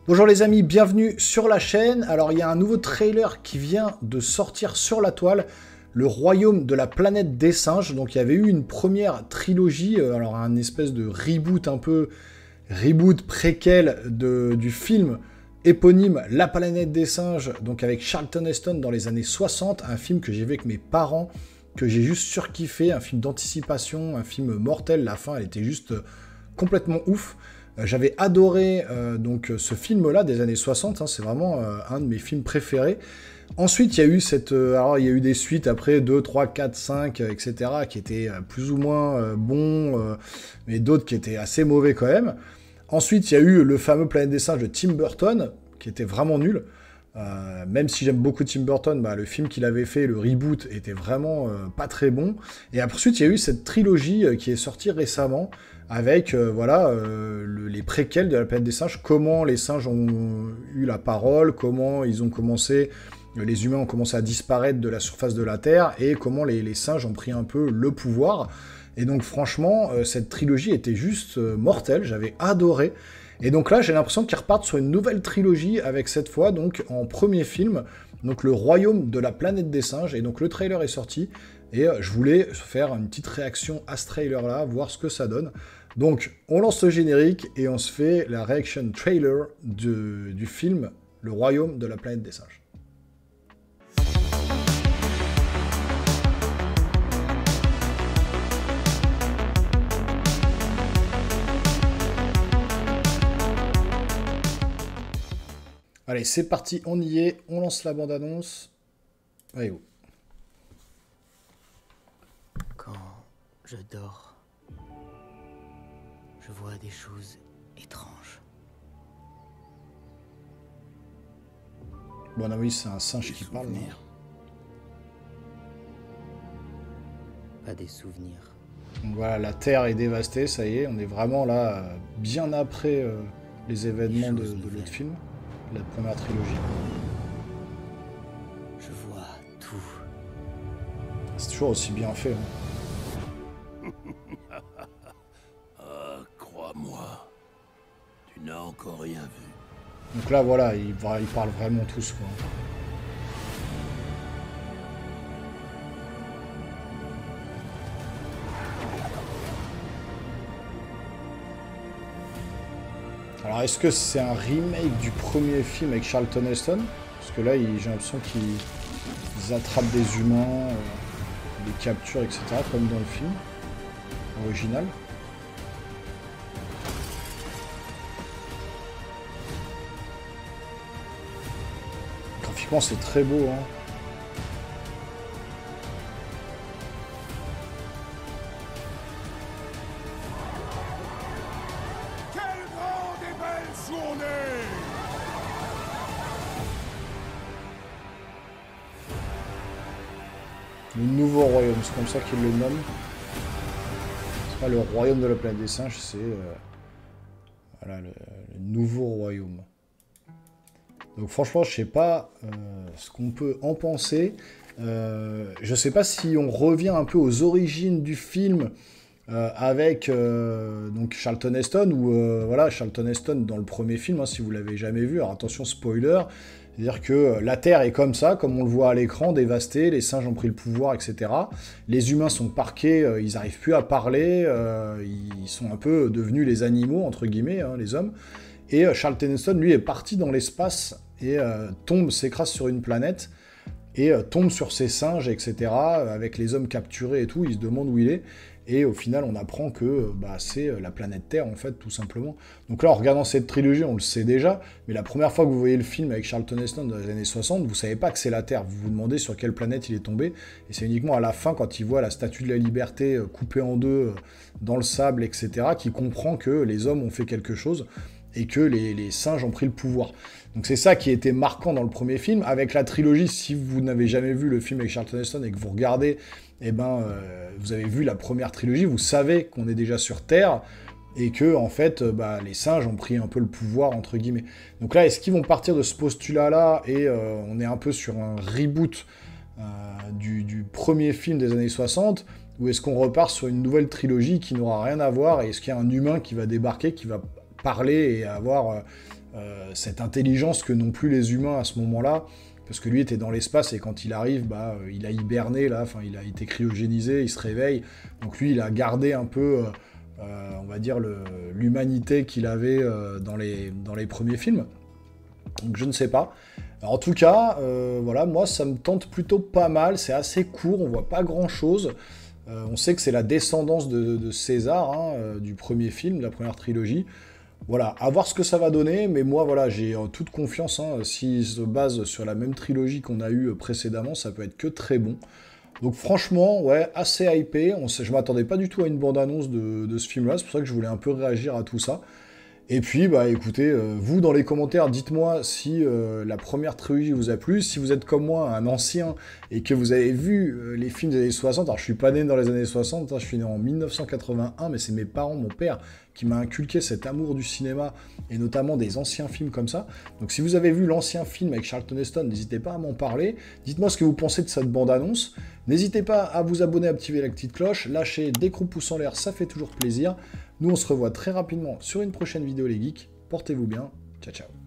Bonjour les amis, bienvenue sur la chaîne. Alors il y a un nouveau trailer qui vient de sortir sur la toile, Le Royaume de la Planète des Singes. Donc il y avait eu une première trilogie, alors un espèce de reboot un peu, reboot préquel du film éponyme La Planète des Singes, donc avec Charlton Heston dans les années 60, un film que j'ai vu avec mes parents, que j'ai juste surkiffé, un film d'anticipation, un film mortel, la fin elle était juste complètement ouf. J'avais adoré donc ce film-là des années 60, hein, c'est vraiment un de mes films préférés. Ensuite, il y a eu alors il y a eu des suites après 2, 3, 4, 5, etc. qui étaient plus ou moins bons, mais d'autres qui étaient assez mauvais quand même. Ensuite, il y a eu le fameux Planète des Singes de Tim Burton, qui était vraiment nul. Même si j'aime beaucoup Tim Burton, bah, le film qu'il avait fait, le reboot, était vraiment pas très bon. Et ensuite, il y a eu cette trilogie qui est sortie récemment, avec les préquels de la Planète des Singes, comment les singes ont eu la parole, comment ils ont commencé, les humains ont commencé à disparaître de la surface de la Terre, et comment les singes ont pris un peu le pouvoir. Et donc franchement, cette trilogie était juste mortelle, j'avais adoré. Et donc là, j'ai l'impression qu'ils repartent sur une nouvelle trilogie, avec cette fois, donc en premier film, donc Le Royaume de la Planète des Singes, et donc le trailer est sorti, et je voulais faire une petite réaction à ce trailer-là, voir ce que ça donne. Donc, on lance le générique, et on se fait la réaction trailer du film Le Royaume de la Planète des Singes. Allez, c'est parti, on y est, on lance la bande-annonce. Allez, où? Quand je dors, je vois des choses étranges. Bon, oui, c'est un singe qui parle. Pas des souvenirs. Donc voilà, la Terre est dévastée, ça y est, on est vraiment là, bien après les événements de l'autre film, la première trilogie. Je vois tout. C'est toujours aussi bien fait. Hein. Crois-moi, tu n'as encore rien vu. Donc là, voilà, ils parlent vraiment tous, quoi. Alors, est-ce que c'est un remake du premier film avec Charlton Heston? Parce que là, j'ai l'impression qu'ils attrapent des humains, les capturent, etc., comme dans le film original. Graphiquement, c'est très beau, hein. Le nouveau royaume, c'est comme ça qu'ils le nomment. C'est pas le royaume de la planète des singes, c'est voilà, le nouveau royaume. Donc franchement, je sais pas ce qu'on peut en penser. Je sais pas si on revient un peu aux origines du film avec donc Charlton Heston, ou voilà, Charlton Heston dans le premier film, hein, si vous l'avez jamais vu. Alors attention, spoiler. C'est-à-dire que la Terre est comme ça, comme on le voit à l'écran, dévastée, les singes ont pris le pouvoir, etc. Les humains sont parqués, ils n'arrivent plus à parler, ils sont un peu devenus les animaux, entre guillemets, hein, les hommes. Et Charlton Heston, lui, est parti dans l'espace et s'écrase sur une planète, et tombe sur ses singes, etc., avec les hommes capturés et tout, il se demande où il est. Et au final, on apprend que c'est la planète Terre, en fait, tout simplement. Donc là, en regardant cette trilogie, on le sait déjà, mais la première fois que vous voyez le film avec Charlton Heston dans les années 60, vous savez pas que c'est la Terre. Vous vous demandez sur quelle planète il est tombé, et c'est uniquement à la fin, quand il voit la Statue de la Liberté coupée en deux dans le sable, etc., qu'il comprend que les hommes ont fait quelque chose, et que les singes ont pris le pouvoir. Donc c'est ça qui a été marquant dans le premier film. Avec la trilogie, si vous n'avez jamais vu le film avec Charlton Heston et que vous regardez, eh ben, vous avez vu la première trilogie, vous savez qu'on est déjà sur Terre, et que, en fait, les singes ont pris un peu le pouvoir, entre guillemets. Donc là, est-ce qu'ils vont partir de ce postulat-là, et on est un peu sur un reboot du premier film des années 60, ou est-ce qu'on repart sur une nouvelle trilogie qui n'aura rien à voir, et est-ce qu'il y a un humain qui va débarquer, qui va parler et avoir cette intelligence que n'ont plus les humains à ce moment-là, parce que lui était dans l'espace et quand il arrive, bah, il a hiberné, là, enfin, il a été cryogénisé, il se réveille, donc lui, il a gardé un peu, on va dire, l'humanité qu'il avait dans les premiers films. Donc je ne sais pas. Alors, en tout cas, voilà, moi, ça me tente plutôt pas mal, c'est assez court, on voit pas grand-chose. On sait que c'est la descendance de César, hein, du premier film, de la première trilogie. Voilà, à voir ce que ça va donner, mais moi, voilà, j'ai toute confiance. Hein, s'il se base sur la même trilogie qu'on a eue précédemment, ça peut être que très bon. Donc franchement, ouais, assez hypé. Je m'attendais pas du tout à une bande-annonce de ce film-là, c'est pour ça que je voulais un peu réagir à tout ça. Et puis, bah écoutez, vous dans les commentaires, dites-moi si la première trilogie vous a plu, si vous êtes comme moi, un ancien, et que vous avez vu les films des années 60, alors je suis pas né dans les années 60, hein, je suis né en 1981, mais c'est mes parents, mon père, qui m'a inculqué cet amour du cinéma, et notamment des anciens films comme ça. Donc si vous avez vu l'ancien film avec Charlton Heston, n'hésitez pas à m'en parler, dites-moi ce que vous pensez de cette bande-annonce, n'hésitez pas à vous abonner, à activer la petite cloche, lâcher des gros pouces en l'air, ça fait toujours plaisir. Nous, on se revoit très rapidement sur une prochaine vidéo, les geeks. Portez-vous bien. Ciao, ciao.